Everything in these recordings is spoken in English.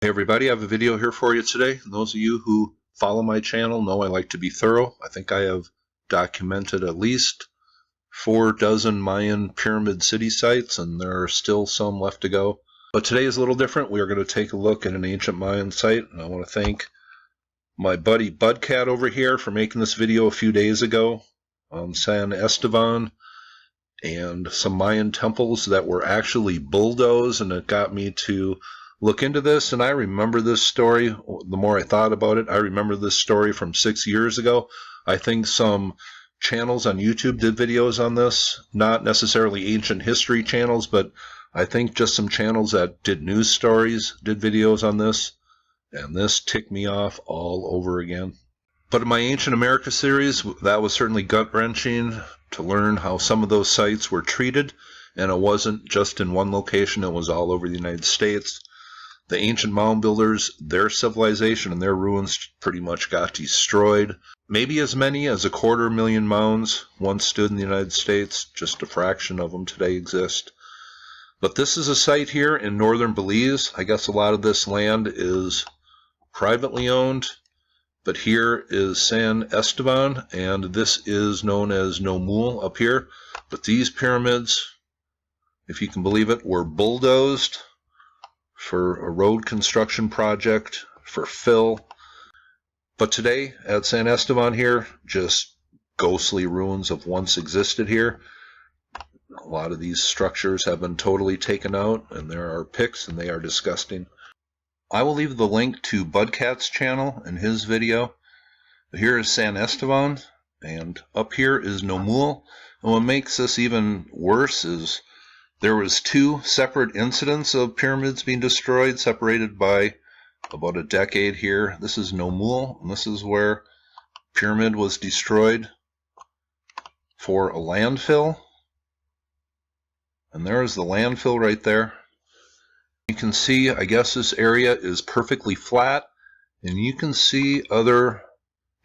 Hey everybody, I have a video here for you today. And those of you who follow my channel know I like to be thorough. I think I have documented at least 4 dozen Mayan pyramid city sites, and there are still some left to go. But today is a little different. We are going to take a look at an ancient Mayan site, and I want to thank my buddy Budcat over here for making this video a few days ago on San Estevan and some Mayan temples that were actually bulldozed, and it got me to look into this. And I remember this story. The more I thought about it, I remember this story from 6 years ago. I think some channels on YouTube did videos on this, not necessarily ancient history channels, but I think just some channels that did news stories did videos on this, and this ticked me off all over again. But in my Ancient America series, that was certainly gut-wrenching to learn how some of those sites were treated, and it wasn't just in one location, it was all over the United States. The ancient mound builders, their civilization and their ruins pretty much got destroyed. Maybe as many as 250,000 mounds once stood in the United States. Just a fraction of them today exist. But this is a site here in northern Belize. I guess a lot of this land is privately owned. But here is San Estevan, and this is known as Nohoch Mul up here. But these pyramids, if you can believe it, were bulldozed for a road construction project, for fill. But today at San Estevan here, just ghostly ruins of once existed here. A lot of these structures have been totally taken out, and there are pics, and they are disgusting. I will leave the link to Budcat's channel and his video. Here is San Estevan, and up here is Nohoch Mul. And what makes this even worse is there was 2 separate incidents of pyramids being destroyed, separated by about a decade here. This is Nohoch Mul, and this is where pyramid was destroyed for a landfill. And there is the landfill right there. You can see, I guess this area is perfectly flat, and you can see other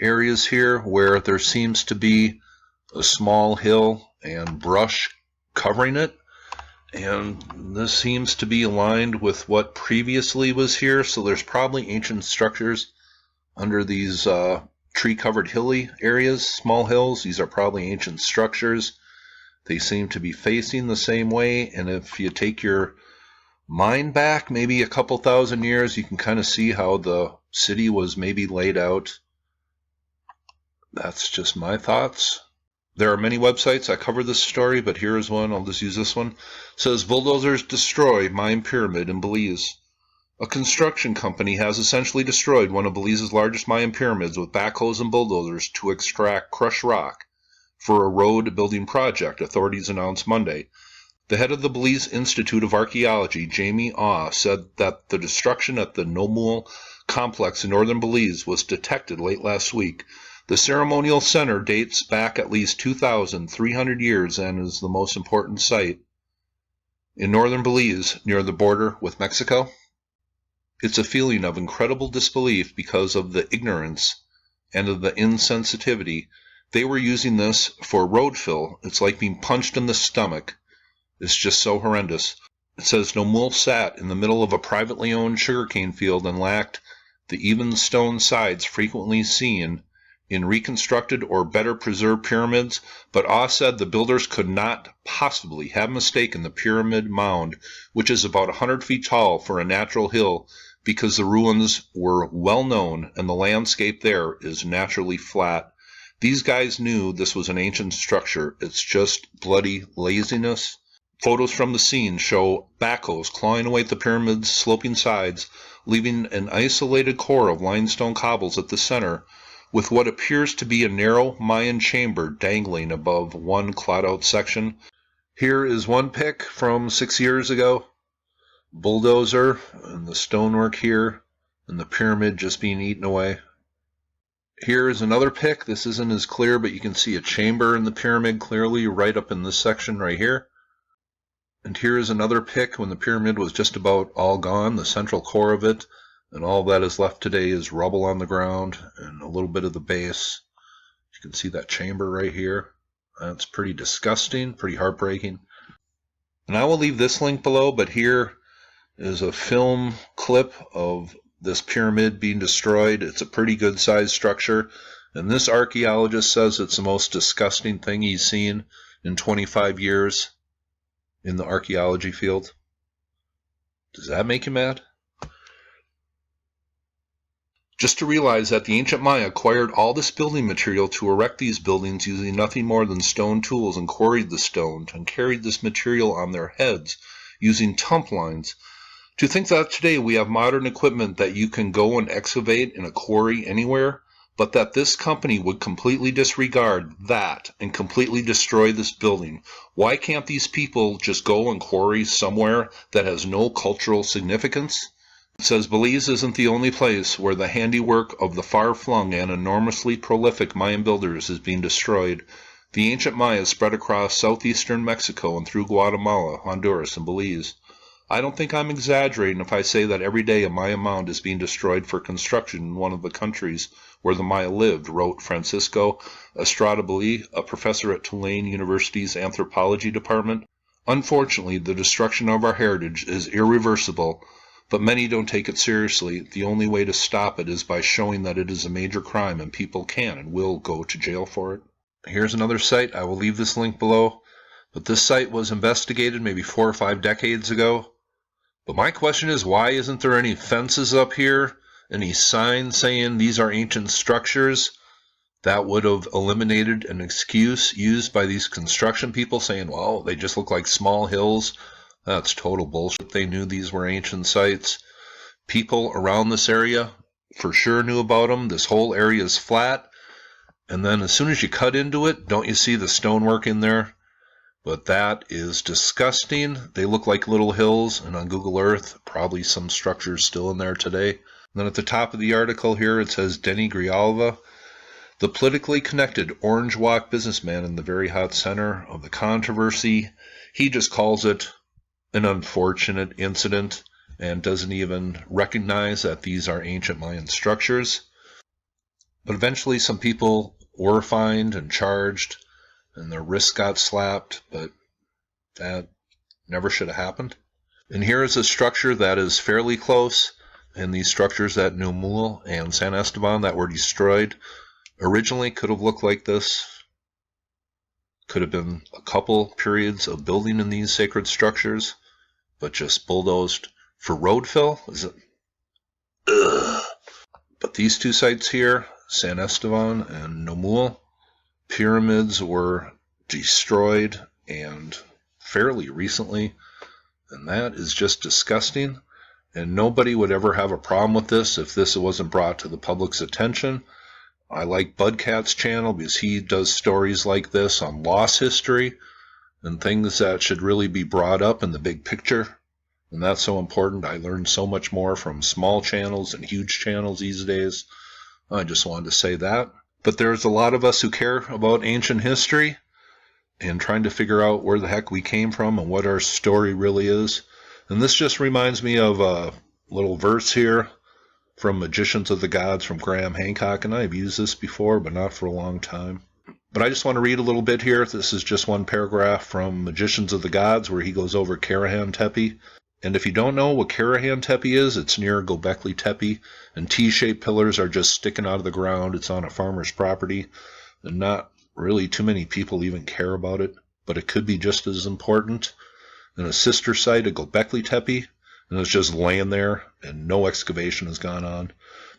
areas here where there seems to be a small hill and brush covering it. And this seems to be aligned with what previously was here, so there's probably ancient structures under these tree-covered hilly areas, small hills. These are probably ancient structures. They seem to be facing the same way, and if you take your mind back maybe a couple thousand years, you can kind of see how the city was maybe laid out. That's just my thoughts. There are many websites that cover this story, but here is one. I'll just use this one. It says, bulldozers destroy Mayan pyramid in Belize. A construction company has essentially destroyed one of Belize's largest Mayan pyramids with backhoes and bulldozers to extract crushed rock for a road building project, authorities announced Monday. The head of the Belize Institute of Archaeology, JAIME, said that the destruction at the Nohoch Mul complex in northern Belize was detected late last week. The ceremonial center dates back at least 2,300 years and is the most important site in northern Belize near the border with Mexico. It's a feeling of incredible disbelief because of the ignorance and of the insensitivity. They were using this for road fill. It's like being punched in the stomach. It's just so horrendous. It says Nohoch Mul sat in the middle of a privately owned sugarcane field and lacked the even stone sides frequently seen in reconstructed or better preserved pyramids, but said the builders could not possibly have mistaken the pyramid mound, which is about 100 feet tall, for a natural hill, because the ruins were well known and the landscape there is naturally flat. These guys knew this was an ancient structure. It's just bloody laziness. Photos from the scene show backhoes clawing away at the pyramid's sloping sides, leaving an isolated core of limestone cobbles at the center, with what appears to be a narrow Mayan chamber dangling above one clawed-out section. Here is one pic from 6 years ago. Bulldozer and the stonework here, and the pyramid just being eaten away. Here is another pic. This isn't as clear, but you can see a chamber in the pyramid clearly right up in this section right here. And here is another pic when the pyramid was just about all gone, the central core of it. And all that is left today is rubble on the ground and a little bit of the base. You can see that chamber right here. That's pretty disgusting, pretty heartbreaking. And I will leave this link below, but here is a film clip of this pyramid being destroyed. It's a pretty good sized structure, and this archaeologist says it's the most disgusting thing he's seen in 25 years in the archaeology field. Does that make you mad? Just to realize that the ancient Maya acquired all this building material to erect these buildings using nothing more than stone tools, and quarried the stone and carried this material on their heads using tump lines. To think that today we have modern equipment that you can go and excavate in a quarry anywhere, but that this company would completely disregard that and completely destroy this building. Why can't these people just go and quarry somewhere that has no cultural significance? It says Belize isn't the only place where the handiwork of the far-flung and enormously prolific Mayan builders is being destroyed. The ancient Maya spread across southeastern Mexico and through Guatemala, Honduras, and Belize. I don't think I'm exaggerating if I say that every day a Maya mound is being destroyed for construction in one of the countries where the Maya lived, wrote Francisco Estradabili, a professor at Tulane University's anthropology department. Unfortunately, the destruction of our heritage is irreversible, but many don't take it seriously. The only way to stop it is by showing that it is a major crime and people can and will go to jail for it. Here's another site. I will leave this link below. But this site was investigated maybe 4 or 5 decades ago. But my question is, why isn't there any fences up here, any signs saying these are ancient structures? That would have eliminated an excuse used by these construction people saying, well, they just look like small hills. That's total bullshit. They knew these were ancient sites. People around this area for sure knew about them. This whole area is flat. And then as soon as you cut into it, don't you see the stonework in there? But that is disgusting. They look like little hills, and on Google Earth, probably some structures still in there today. And then at the top of the article here, it says Denny Grijalva, the politically connected Orange Walk businessman in the very hot center of the controversy. He just calls it an unfortunate incident and doesn't even recognize that these are ancient Mayan structures. But eventually some people were fined and charged, and their wrists got slapped, but that never should have happened. And here is a structure that is fairly close, and these structures at Nohoch Mul and San Estevan that were destroyed originally could have looked like this. Could have been a couple periods of building in these sacred structures, but just bulldozed for road fill. Is it? Ugh. But these two sites here, San Estevan and Nohoch Mul, pyramids were destroyed and fairly recently, and that is just disgusting. And nobody would ever have a problem with this if this wasn't brought to the public's attention. I like Budcat's channel because he does stories like this on lost history and things that should really be brought up in the big picture. And that's so important. I learned so much more from small channels and huge channels these days. I just wanted to say that. But there's a lot of us who care about ancient history and trying to figure out where the heck we came from and what our story really is. And this just reminds me of a little verse here from Magicians of the Gods from Graham Hancock, and I've used this before, but not for a long time. But I just want to read a little bit here. This is just one paragraph from Magicians of the Gods where he goes over Karahan Tepe. And if you don't know what Karahan Tepe is, it's near Göbekli Tepe, and T-shaped pillars are just sticking out of the ground. It's on a farmer's property, and not really too many people even care about it, but it could be just as important. And a sister site at Göbekli Tepe, and it's just laying there, and no excavation has gone on.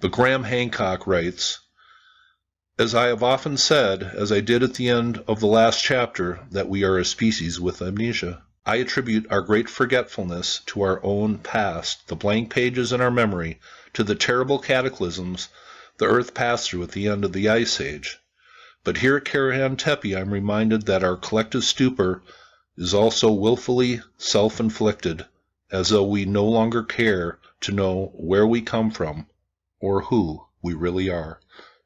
But Graham Hancock writes, as I have often said, as I did at the end of the last chapter, that we are a species with amnesia. I attribute our great forgetfulness to our own past, the blank pages in our memory, to the terrible cataclysms the earth passed through at the end of the Ice Age. But here at Karahan Tepe, I'm reminded that our collective stupor is also willfully self-inflicted, as though we no longer care to know where we come from or who we really are.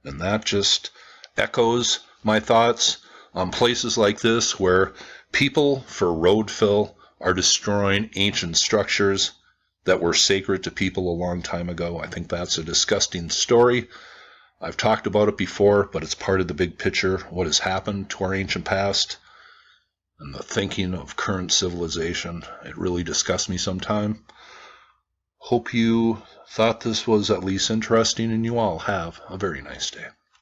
And that just echoes my thoughts on places like this where people for road fill are destroying ancient structures that were sacred to people a long time ago. I think that's a disgusting story. I've talked about it before, but it's part of the big picture, what has happened to our ancient past and the thinking of current civilization. It really disgusts me sometimes. Hope you thought this was at least interesting, and you all have a very nice day.